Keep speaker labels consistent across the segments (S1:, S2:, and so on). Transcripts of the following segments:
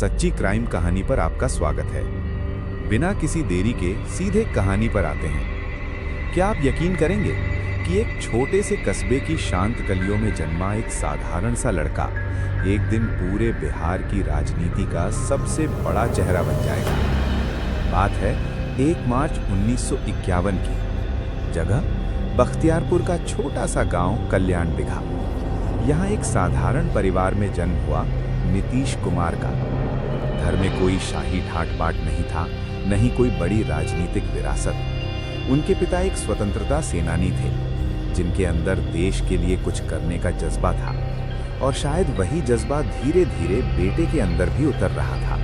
S1: सच्ची क्राइम कहानी पर आपका स्वागत है। बिना किसी देरी के सीधे कहानी पर आते हैं। क्या आप यकीन करेंगे कि एक छोटे से कस्बे की शांत गलियों में जन्मा एक साधारण सा लड़का एक दिन पूरे बिहार की राजनीति का सबसे बड़ा चेहरा बन जाएगा। बात है 1 मार्च 1951 की। जगह बख्तियारपुर का छोटा सा गांव कल्याण बिघा। यहाँ एक साधारण परिवार में जन्म हुआ नीतीश कुमार का। घर में कोई शाही ठाट बाट नहीं था, न ही कोई बड़ी राजनीतिक विरासत। उनके पिता एक स्वतंत्रता सेनानी थे, जिनके अंदर देश के लिए कुछ करने का जज्बा था, और शायद वही जज्बा धीरे धीरे बेटे के अंदर भी उतर रहा था।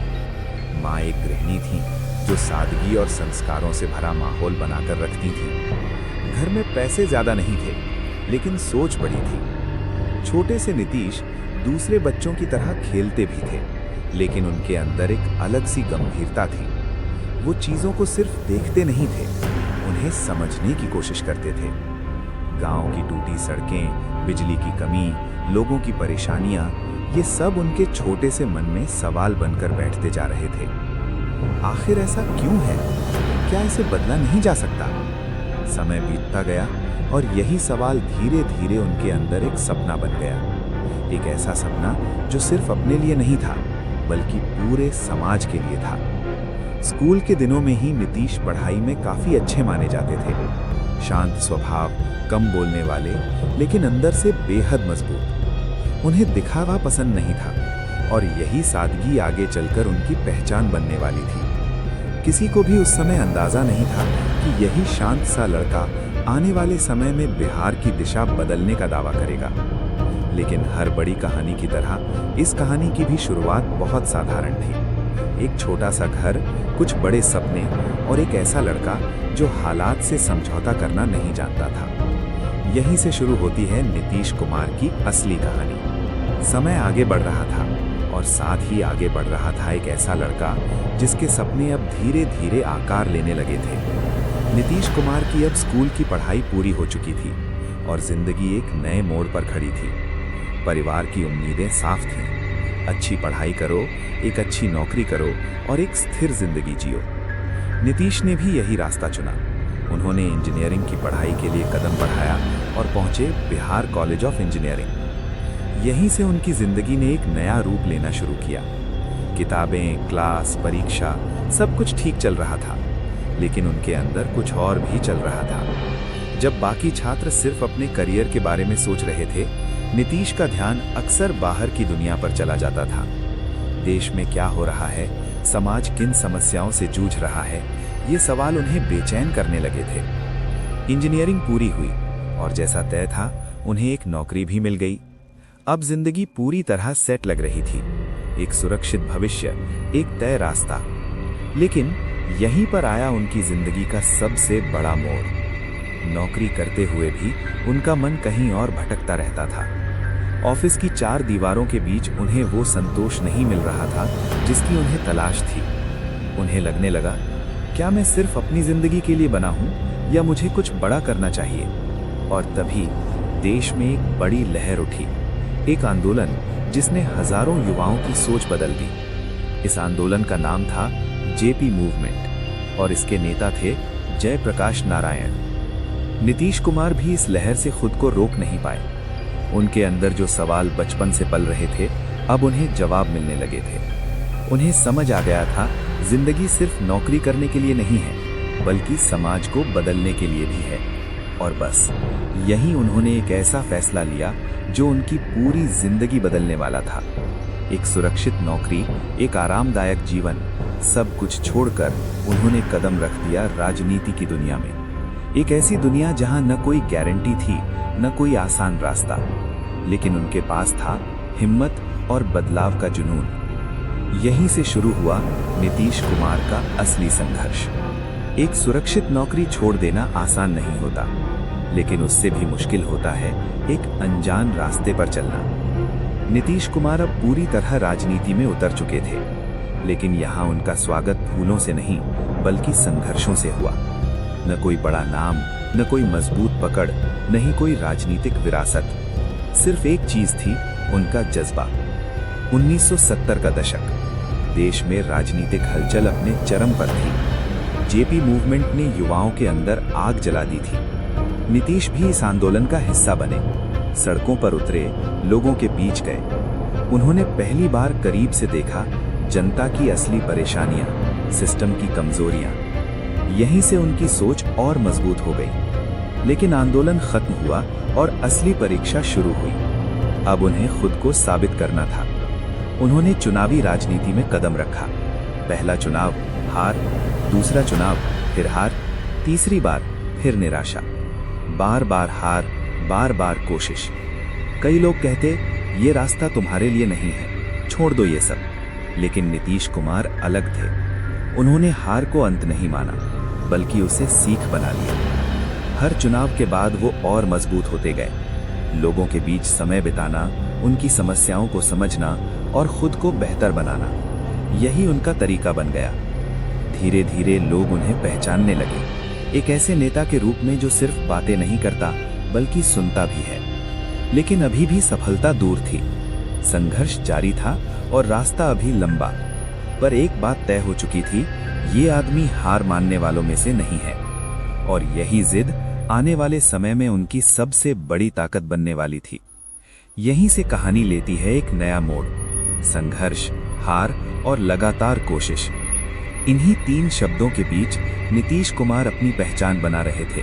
S1: माँ एक गृहिणी थी, जो सादगी और संस्कारों से भरा माहौल बनाकर रखती थी। घर में पैसे ज्यादा नहीं थे, लेकिन सोच बड़ी थी। छोटे से नीतीश दूसरे बच्चों की तरह खेलते भी थे, लेकिन उनके अंदर एक अलग सी गंभीरता थी। वो चीजों को सिर्फ देखते नहीं थे, उन्हें समझने की कोशिश करते थे। गांव की टूटी सड़कें, बिजली की कमी, लोगों की परेशानियां, ये सब उनके छोटे से मन में सवाल बनकर बैठते जा रहे थे। आखिर ऐसा क्यों है? क्या इसे बदला नहीं जा सकता? समय बीतता गया और यही सवाल धीरे धीरे उनके अंदर एक सपना बन गया। एक ऐसा सपना जो सिर्फ अपने लिए नहीं था, बल्कि पूरे समाज के लिए था। स्कूल के दिनों में ही नीतीश पढ़ाई में काफी अच्छे माने जाते थे। शांत स्वभाव, कम बोलने वाले, लेकिन अंदर से बेहद मजबूत। उन्हें दिखावा पसंद नहीं था, और यही सादगी आगे चलकर उनकी पहचान बनने वाली थी। किसी को भी उस समय अंदाजा नहीं था कि यही शांत सा लड़का आने वाले समय में बिहार की दिशा बदलने का दावा करेगा। लेकिन हर बड़ी कहानी की तरह इस कहानी की भी शुरुआत बहुत साधारण थी। एक छोटा सा घर, कुछ बड़े सपने, और एक ऐसा लड़का जो हालात से समझौता करना नहीं जानता था। यहीं से शुरू होती है नीतीश कुमार की असली कहानी। समय आगे बढ़ रहा था, और साथ ही आगे बढ़ रहा था एक ऐसा लड़का जिसके सपने अब धीरे धीरे आकार लेने लगे थे। नीतीश कुमार की अब स्कूल की पढ़ाई पूरी हो चुकी थी, और जिंदगी एक नए मोड़ पर खड़ी थी। परिवार की उम्मीदें साफ थीं। अच्छी पढ़ाई करो, एक अच्छी नौकरी करो, और एक स्थिर जिंदगी जियो। नीतीश ने भी यही रास्ता चुना। उन्होंने इंजीनियरिंग की पढ़ाई के लिए कदम बढ़ाया और पहुंचे बिहार कॉलेज ऑफ इंजीनियरिंग। यहीं से उनकी जिंदगी ने एक नया रूप लेना शुरू किया। किताबें, क्लास, परीक्षा, सब कुछ ठीक चल रहा था, लेकिन उनके अंदर कुछ और भी चल रहा था। जब बाकी छात्र सिर्फ अपने करियर के बारे में सोच रहे थे, नीतीश का ध्यान अक्सर बाहर की दुनिया पर चला जाता था। देश में क्या हो रहा है, समाज किन समस्याओं से जूझ रहा है, ये सवाल उन्हें बेचैन करने लगे थे। इंजीनियरिंग पूरी हुई, और जैसा तय था, उन्हें एक नौकरी भी मिल गई। अब जिंदगी पूरी तरह सेट लग रही थी। एक सुरक्षित भविष्य, एक तय रास्ता। लेकिन यहीं पर आया उनकी जिंदगी का सबसे बड़ा मोड़। नौकरी करते हुए भी उनका मन कहीं और भटकता रहता था। ऑफिस की 4 दीवारों के बीच उन्हें वो संतोष नहीं मिल रहा था जिसकी उन्हें तलाश थी। उन्हें लगने लगा, क्या मैं सिर्फ अपनी जिंदगी के लिए बना हूं, या मुझे कुछ बड़ा करना चाहिए? और तभी देश में एक बड़ी लहर उठी, एक आंदोलन जिसने हजारों युवाओं की सोच बदल दी। इस आंदोलन का नाम था जेपी मूवमेंट, और इसके नेता थे जयप्रकाश नारायण। नीतीश कुमार भी इस लहर से खुद को रोक नहीं पाए। उनके अंदर जो सवाल बचपन से पल रहे थे, अब उन्हें जवाब मिलने लगे थे। उन्हें समझ आ गया था, जिंदगी सिर्फ नौकरी करने के लिए नहीं है, बल्कि समाज को बदलने के लिए भी है। और बस यही उन्होंने एक ऐसा फैसला लिया जो उनकी पूरी जिंदगी बदलने वाला था। एक सुरक्षित नौकरी, एक आरामदायक जीवन, सब कुछ छोड़कर उन्होंने कदम रख दिया राजनीति की दुनिया में। एक ऐसी दुनिया जहां न कोई गारंटी थी, न कोई आसान रास्ता, लेकिन उनके पास था हिम्मत और बदलाव का जुनून। यहीं से शुरू हुआ नीतीश कुमार का असली संघर्ष। एक सुरक्षित नौकरी छोड़ देना आसान नहीं होता, लेकिन उससे भी मुश्किल होता है एक अनजान रास्ते पर चलना। नीतीश कुमार अब पूरी तरह राजनीति में उतर चुके थे, लेकिन यहाँ उनका स्वागत फूलों से नहीं, बल्कि संघर्षों से हुआ। न कोई बड़ा नाम, न कोई मजबूत पकड़, न ही कोई राजनीतिक विरासत। सिर्फ एक चीज थी, उनका जज्बा। 1970 का दशक। देश में राजनीतिक हलचल अपने चरम पर थी। जेपी मूवमेंट ने युवाओं के अंदर आग जला दी थी। नीतीश भी इस आंदोलन का हिस्सा बने, सड़कों पर उतरे, लोगों के बीच गए। उन्होंने पहली बार करीब से देखा जनता की असली परेशानियां, सिस्टम की कमजोरियां। यहीं से उनकी सोच और मजबूत हो गई। लेकिन आंदोलन खत्म हुआ और असली परीक्षा शुरू हुई। अब उन्हें खुद को साबित करना था। उन्होंने चुनावी राजनीति में कदम रखा। पहला चुनाव हार, दूसरा चुनाव फिर हार, तीसरी बार फिर निराशा। बार बार हार, बार बार कोशिश। कई लोग कहते ये रास्ता तुम्हारे लिए नहीं है, छोड़ दो ये सब। लेकिन नीतीश कुमार अलग थे। उन्होंने हार को अंत नहीं माना, बल्कि उसे सीख बना लिया। हर चुनाव के बाद वो और मजबूत होते गए। लोगों के बीच समय बिताना, उनकी समस्याओं को समझना और खुद को बेहतर बनाना, यही उनका तरीका बन गया। धीरे धीरे लोग उन्हें पहचानने लगे, एक ऐसे नेता के रूप में जो सिर्फ बातें नहीं करता बल्कि सुनता भी है। लेकिन अभी भी सफलता दूर थी। संघर्ष जारी था और रास्ता अभी लंबा। पर एक बात तय हो चुकी थी, ये आदमी हार मानने वालों में से नहीं है। और यही जिद आने वाले समय में उनकी सबसे बड़ी ताकत बनने वाली थी। यहीं से कहानी लेती है एक नया मोड़। संघर्ष, हार और लगातार कोशिश, इन्हीं 3 शब्दों के बीच नीतीश कुमार अपनी पहचान बना रहे थे।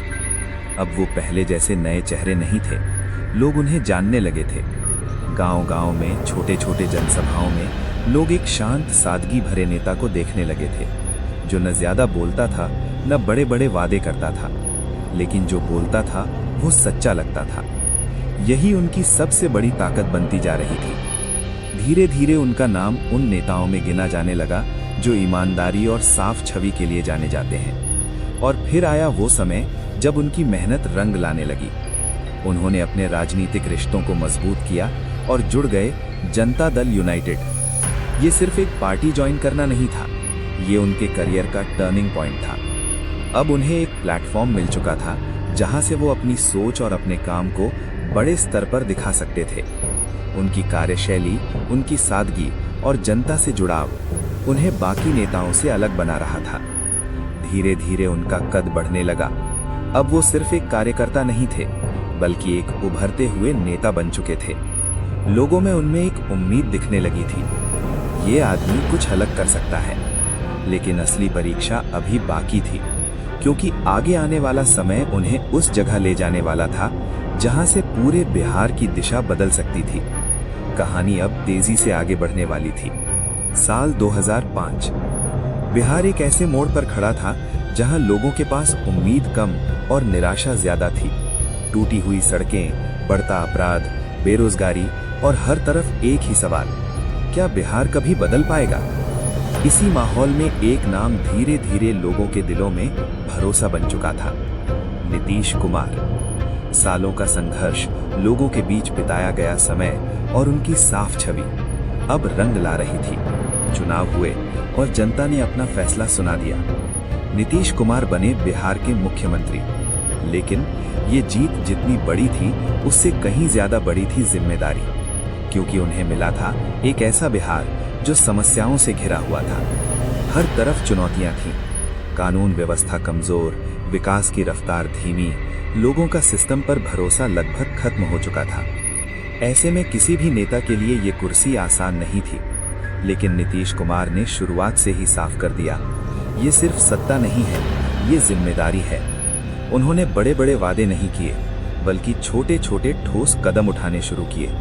S1: अब वो पहले जैसे नए चेहरे नहीं थे। लोग उन्हें जानने लगे थे। गांव-गांव में, छोटे छोटे जनसभाओं में लोग एक शांत, सादगी भरे नेता को देखने लगे थे, जो न ज्यादा बोलता था, न बड़े बड़े वादे करता था, लेकिन जो बोलता था वो सच्चा लगता था। यही उनकी सबसे बड़ी ताकत बनती जा रही थी। धीरे धीरे उनका नाम उन नेताओं में गिना जाने लगा जो ईमानदारी और साफ छवि के लिए जाने जाते हैं। और फिर आया वो समय जब उनकी मेहनत रंग लाने लगी। उन्होंने अपने राजनीतिक रिश्तों को मजबूत किया और जुड़ गए जनता दल यूनाइटेड। ये सिर्फ एक पार्टी ज्वाइन करना नहीं था, ये उनके करियर का टर्निंग पॉइंट था। अब उन्हें एक प्लेटफॉर्म मिल चुका था जहां से वो अपनी सोच और अपने काम को बड़े स्तर पर दिखा सकते थे। उनकी कार्यशैली, उनकी सादगी और जनता से जुड़ाव उन्हें बाकी नेताओं से अलग बना रहा था। धीरे धीरे उनका कद बढ़ने लगा। अब वो सिर्फ एक कार्यकर्ता नहीं थे, बल्कि एक उभरते हुए नेता बन चुके थे। लोगों में उनमें एक उम्मीद दिखने लगी थी, ये आदमी कुछ अलग कर सकता है। लेकिन असली परीक्षा अभी बाकी थी, क्योंकि आगे आने वाला समय उन्हें उस जगह ले जाने वाला था जहां से पूरे बिहार की दिशा बदल सकती थी। कहानी अब तेजी से आगे बढ़ने वाली थी। साल 2005। बिहार एक ऐसे मोड़ पर खड़ा था जहां लोगों के पास उम्मीद कम और निराशा ज्यादा थी। टूटी हुई सड़कें, बढ़ता अपराध, बेरोजगारी और हर तरफ एक ही सवाल, क्या बिहार कभी बदल पाएगा? इसी माहौल में एक नाम धीरे धीरे लोगों के दिलों में भरोसा बन चुका था, नीतीश कुमार। सालों का संघर्ष, लोगों के बीच बिताया गया समय और उनकी साफ छवि अब रंग ला रही थी। चुनाव हुए और जनता ने अपना फैसला सुना दिया। नीतीश कुमार बने बिहार के मुख्यमंत्री। लेकिन ये जीत जितनी बड़ी थी, उससे कहीं ज्यादा बड़ी थी जिम्मेदारी, क्योंकि उन्हें मिला था एक ऐसा बिहार जो समस्याओं से घिरा हुआ था। हर तरफ चुनौतियां थीं, कानून व्यवस्था कमजोर, विकास की रफ्तार धीमी, लोगों का सिस्टम पर भरोसा लगभग खत्म हो चुका था। ऐसे में किसी भी नेता के लिए ये कुर्सी आसान नहीं थी। लेकिन नीतीश कुमार ने शुरुआत से ही साफ कर दिया, ये सिर्फ सत्ता नहीं है, ये जिम्मेदारी है। उन्होंने बड़े बड़े वादे नहीं किए, बल्कि छोटे छोटे ठोस कदम उठाने शुरू किए।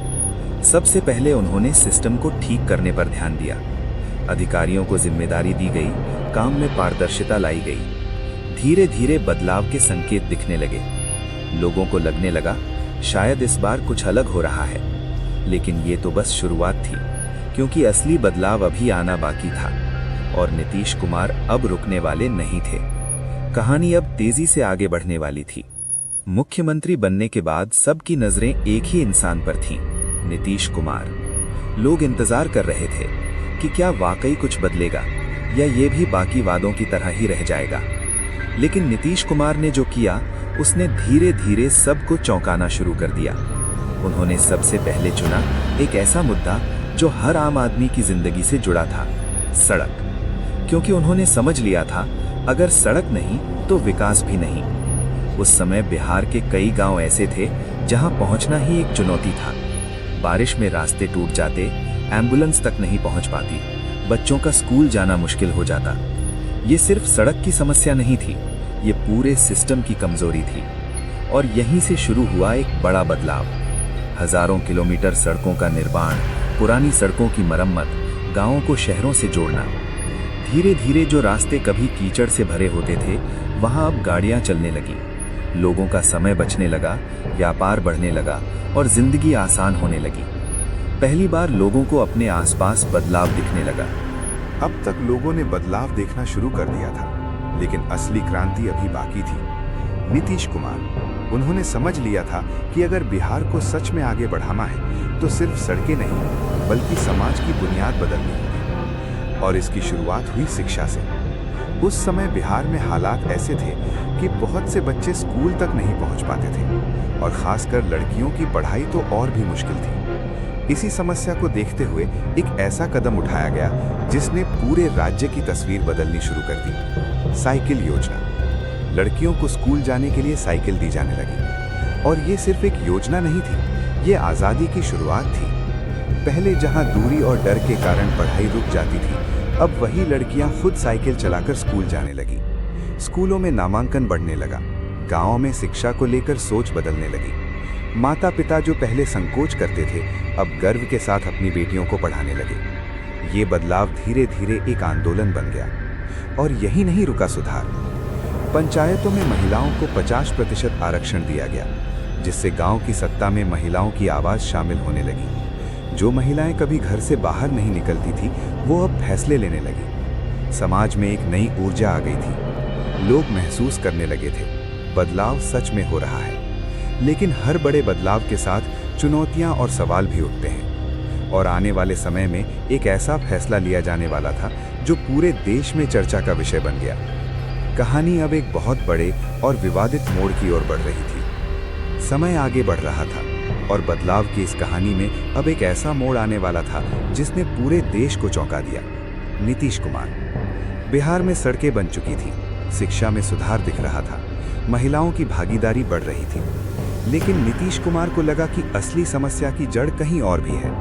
S1: सबसे पहले उन्होंने सिस्टम को ठीक करने पर ध्यान दिया। अधिकारियों को जिम्मेदारी दी गई, काम में पारदर्शिता लाई गई। धीरे धीरे बदलाव के संकेत दिखने लगे। लोगों को लगने लगा शायद इस बार कुछ अलग हो रहा है। लेकिन ये तो बस शुरुआत थी, क्योंकि असली बदलाव अभी आना बाकी था और नीतीश कुमार अब रुकने वाले नहीं थे। कहानी अब तेजी से आगे बढ़ने वाली थी। मुख्यमंत्री बनने के बाद सबकी नजरें एक ही इंसान पर थीं, नीतीश कुमार। लोग इंतजार कर रहे थे कि क्या वाकई कुछ बदलेगा या ये भी बाकी वादों की तरह ही रह जाएगा। लेकिन नीतीश कुमार ने जो किया, उसने धीरे धीरे सबको चौंकाना शुरू कर दिया। उन्होंने सबसे पहले चुना एक ऐसा मुद्दा जो हर आम आदमी की जिंदगी से जुड़ा था,
S2: सड़क। क्योंकि उन्होंने समझ लिया था, अगर सड़क नहीं तो विकास भी नहीं। उस समय बिहार के कई गांव ऐसे थे जहां पहुंचना ही एक चुनौती था। बारिश में रास्ते टूट जाते, एम्बुलेंस तक नहीं पहुंच पाती, बच्चों का स्कूल जाना मुश्किल हो जाता। ये सिर्फ सड़क की समस्या नहीं थी, ये पूरे सिस्टम की कमजोरी थी। और यहीं से शुरू हुआ एक बड़ा बदलाव। हजारों किलोमीटर सड़कों का निर्माण, पुरानी सड़कों की मरम्मत, गांवों को शहरों से जोड़ना। धीरे धीरे जो रास्ते कभी कीचड़ से भरे होते थे, वहां अब गाड़ियां चलने लगी। लोगों का समय बचने लगा, व्यापार बढ़ने लगा और जिंदगी आसान होने लगी। पहली बार लोगों को अपने आसपास बदलाव दिखने लगा।
S1: अब तक लोगों ने बदलाव देखना शुरू कर दिया था, लेकिन असली क्रांति अभी बाकी थी। नीतीश कुमार, उन्होंने समझ लिया था कि अगर बिहार को सच में आगे बढ़ाना है तो सिर्फ सड़कें नहीं, बल्कि समाज की बुनियाद बदलनी होगी। और इसकी शुरुआत हुई शिक्षा से। उस समय बिहार में हालात ऐसे थे कि बहुत से बच्चे स्कूल तक नहीं पहुंच पाते थे, और खासकर लड़कियों की पढ़ाई तो और भी मुश्किल थी। इसी समस्या को देखते हुए एक ऐसा कदम उठाया गया जिसने पूरे राज्य की तस्वीर बदलनी शुरू कर दी। साइकिल योजना। लड़कियों को स्कूल जाने के लिए साइकिल दी जाने लगी। और ये सिर्फ एक योजना नहीं थी, ये आज़ादी की शुरुआत थी। पहले जहां दूरी और डर के कारण पढ़ाई रुक जाती थी, अब वही लड़कियां खुद साइकिल चलाकर स्कूल जाने लगी। स्कूलों में नामांकन बढ़ने लगा, गांवों में शिक्षा को लेकर सोच बदलने लगी। माता पिता जो पहले संकोच करते थे, अब गर्व के साथ अपनी बेटियों को पढ़ाने लगे। ये बदलाव धीरे धीरे एक आंदोलन बन गया। और यही नहीं रुका सुधार। पंचायतों में महिलाओं को 50% आरक्षण दिया गया, जिससे गांव की सत्ता में महिलाओं की आवाज शामिल होने लगी। जो महिलाएं कभी घर से बाहर नहीं निकलती थी, वो अब फैसले लेने लगी। समाज में एक नई ऊर्जा आ गई थी। लोग महसूस करने लगे थे, बदलाव सच में हो रहा है। लेकिन हर बड़े बदलाव के साथ चुनौतियां और सवाल भी उठते हैं। और आने वाले समय में एक ऐसा फैसला लिया जाने वाला था जो पूरे देश में चर्चा का विषय बन गया। कहानी अब एक बहुत बड़े और विवादित मोड़ की ओर बढ़ रही थी। समय आगे बढ़ रहा था और बदलाव की इस कहानी में अब एक ऐसा मोड़ आने वाला था जिसने पूरे देश को चौंका दिया। नीतीश कुमार। बिहार में सड़कें बन चुकी थी, शिक्षा में सुधार दिख रहा था, महिलाओं की भागीदारी बढ़ रही थी। लेकिन नीतीश कुमार को लगा कि असली समस्या की जड़ कहीं और भी है।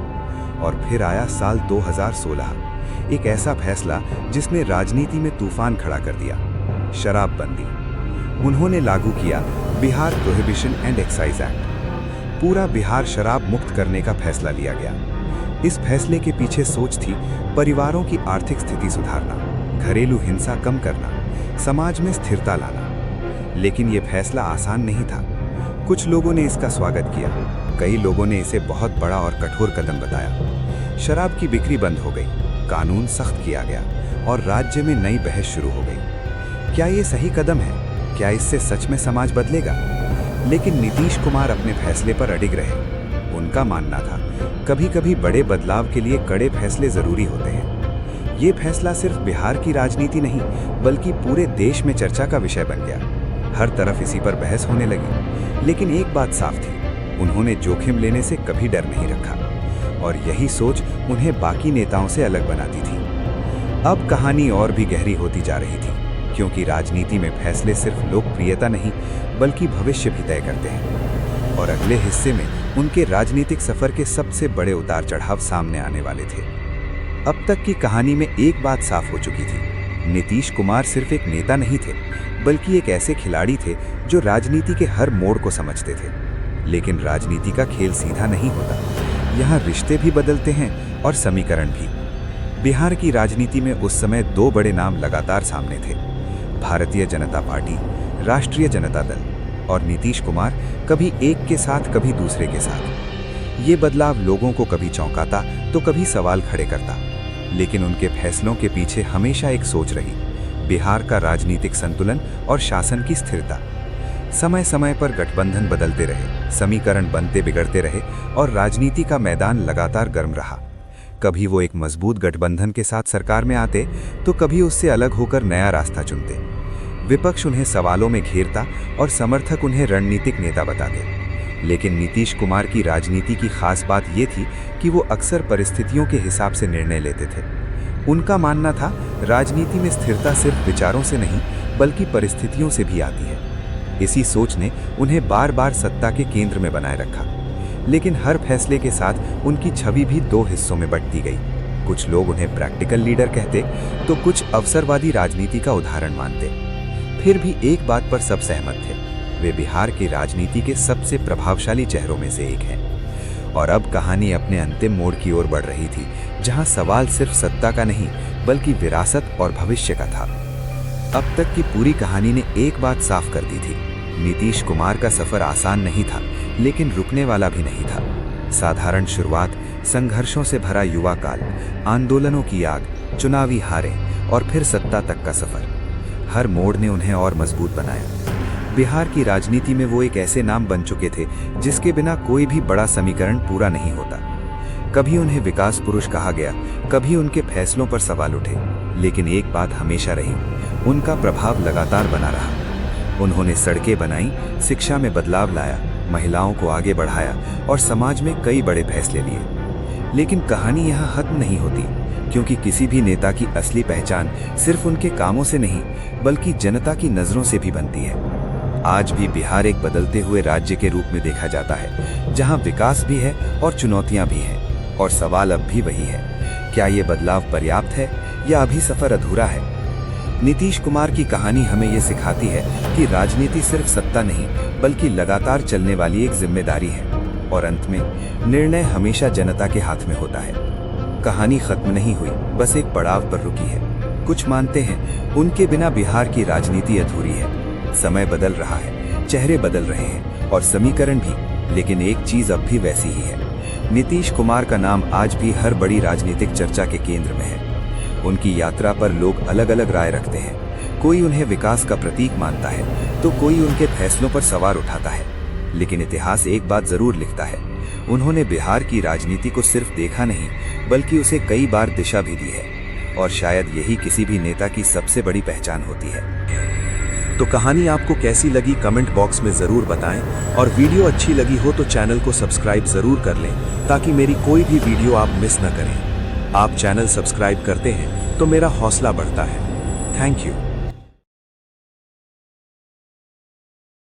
S1: और फिर आया साल 2016, एक ऐसा फैसला जिसने राजनीति में तूफान खड़ा कर दिया। शराबबंदी। उन्होंने लागू किया Bihar prohibition and excise act. पूरा बिहार शराब मुक्त करने का फैसला लिया गया। इस फैसले के पीछे सोच थी परिवारों की आर्थिक स्थिति सुधारना, घरेलू हिंसा कम करना, समाज में स्थिरता लाना। लेकिन यह फैसला आसान नहीं था। कुछ लोगों ने इसका स्वागत किया, कई लोगों ने इसे बहुत बड़ा और कठोर कदम बताया। शराब की बिक्री बंद हो गई, कानून सख्त किया गया और राज्य में नई बहस शुरू हो गई। क्या ये सही कदम है? क्या इससे सच में समाज बदलेगा? लेकिन नीतीश कुमार अपने फैसले पर अडिग रहे। उनका मानना था, कभी कभी बड़े बदलाव के लिए कड़े फैसले जरूरी होते हैं। ये फैसला सिर्फ बिहार की राजनीति नहीं, बल्कि पूरे देश में चर्चा का विषय बन गया। हर तरफ इसी पर बहस होने लगी। लेकिन एक बात साफ थी, उन्होंने जोखिम लेने से कभी डर नहीं रखा। और यही सोच उन्हें बाकी नेताओं से अलग बनाती थी। अब कहानी और भी गहरी होती जा रही थी, क्योंकि राजनीति में फैसले सिर्फ लोकप्रियता नहीं, बल्कि भविष्य भी तय करते हैं। और अगले हिस्से में उनके राजनीतिक सफर के सबसे बड़े उतार चढ़ाव सामने आने वाले थे। अब तक की कहानी में एक बात साफ हो चुकी थी, नीतीश कुमार सिर्फ एक नेता नहीं थे, बल्कि एक ऐसे खिलाड़ी थे जो राजनीति के हर मोड़ को समझते थे। लेकिन राजनीति का खेल सीधा नहीं होता। यहाँ रिश्ते भी बदलते हैं और समीकरण भी। बिहार की राजनीति में उस समय दो बड़े नाम लगातार सामने थे, भारतीय जनता पार्टी, राष्ट्रीय जनता दल। और नीतीश कुमार कभी एक के साथ, कभी दूसरे के साथ। ये बदलाव लोगों को कभी चौंकाता तो कभी सवाल खड़े करता। लेकिन उनके फैसलों के पीछे हमेशा एक सोच रही, बिहार का राजनीतिक संतुलन और शासन की स्थिरता। समय समय पर गठबंधन बदलते रहे, समीकरण बनते बिगड़ते रहे और राजनीति का मैदान लगातार गर्म रहा। कभी वो एक मजबूत गठबंधन के साथ सरकार में आते, तो कभी उससे अलग होकर नया रास्ता चुनते। विपक्ष उन्हें सवालों में घेरता और समर्थक उन्हें रणनीतिक नेता बताते। लेकिन नीतीश कुमार की राजनीति की खास बात ये थी कि वो अक्सर परिस्थितियों के हिसाब से निर्णय लेते थे।
S2: उनका मानना था, राजनीति में स्थिरता सिर्फ विचारों से नहीं बल्कि परिस्थितियों से भी आती है। इसी सोच ने उन्हें बार बार सत्ता के केंद्र में बनाए रखा। लेकिन हर फैसले के साथ उनकी छवि भी दो हिस्सों में बंटती गई। कुछ लोग उन्हें प्रैक्टिकल लीडर कहते तो कुछ अवसरवादी राजनीति का उदाहरण मानते। फिर भी एक बात पर सब सहमत थे, वे बिहार की राजनीति के सबसे प्रभावशाली चेहरों में से एक हैं। और अब कहानी अपने अंतिम मोड़ की ओर बढ़ रही थी, जहां सवाल सिर्फ सत्ता का नहीं बल्कि विरासत और भविष्य का था। अब तक की पूरी कहानी ने एक बात साफ कर दी थी, नीतीश कुमार का सफर आसान नहीं था, लेकिन रुकने वाला भी नहीं था। साधारण शुरुआत, संघर्षों से भरा युवा काल, आंदोलनों की आग, चुनावी हारें और फिर सत्ता तक का सफर, हर मोड़ ने उन्हें और मजबूत बनाया। बिहार की राजनीति में वो एक ऐसे नाम बन चुके थे जिसके बिना कोई भी बड़ा समीकरण पूरा नहीं होता। कभी उन्हें विकास पुरुष कहा गया, कभी उनके फैसलों पर सवाल उठे, लेकिन एक बात हमेशा रही, उनका प्रभाव लगातार बना रहा। उन्होंने सड़कें बनाई, शिक्षा में बदलाव लाया, महिलाओं को आगे बढ़ाया और समाज में कई बड़े फैसले लिए। लेकिन कहानी यहाँ खत्म नहीं होती, क्योंकि किसी भी नेता की असली पहचान सिर्फ उनके कामों से नहीं बल्कि जनता की नजरों से भी बनती है। आज भी बिहार एक बदलते हुए राज्य के रूप में देखा जाता है, जहां विकास भी है और चुनौतियां भी हैं। और सवाल अब भी वही है, क्या ये बदलाव पर्याप्त है या अभी सफर अधूरा है? नीतीश कुमार की कहानी हमें ये सिखाती है कि राजनीति सिर्फ सत्ता नहीं बल्कि लगातार चलने वाली एक जिम्मेदारी है, और अंत में निर्णय हमेशा जनता के हाथ में होता है। कहानी खत्म नहीं हुई, बस एक पड़ाव पर रुकी है। कुछ मानते हैं उनके बिना बिहार की राजनीति अधूरी है। समय बदल रहा है, चेहरे बदल रहे हैं और समीकरण भी, लेकिन एक चीज अब भी वैसी ही है, नीतीश कुमार का नाम आज भी हर बड़ी राजनीतिक चर्चा के केंद्र में है। उनकी यात्रा पर लोग अलग अलग राय रखते हैं। कोई उन्हें विकास का प्रतीक मानता है तो कोई उनके फैसलों पर सवाल उठाता है। लेकिन इतिहास एक बात जरूर लिखता है, उन्होंने बिहार की राजनीति को सिर्फ देखा नहीं बल्कि उसे कई बार दिशा भी दी है, और शायद यही किसी भी नेता की सबसे बड़ी पहचान होती है।
S3: तो कहानी आपको कैसी लगी कमेंट बॉक्स में जरूर बताएं, और वीडियो अच्छी लगी हो तो चैनल को सब्सक्राइब जरूर कर लें ताकि मेरी कोई भी वीडियो आप मिस न करें। आप चैनल सब्सक्राइब करते हैं तो मेरा हौसला बढ़ता है। Thank you.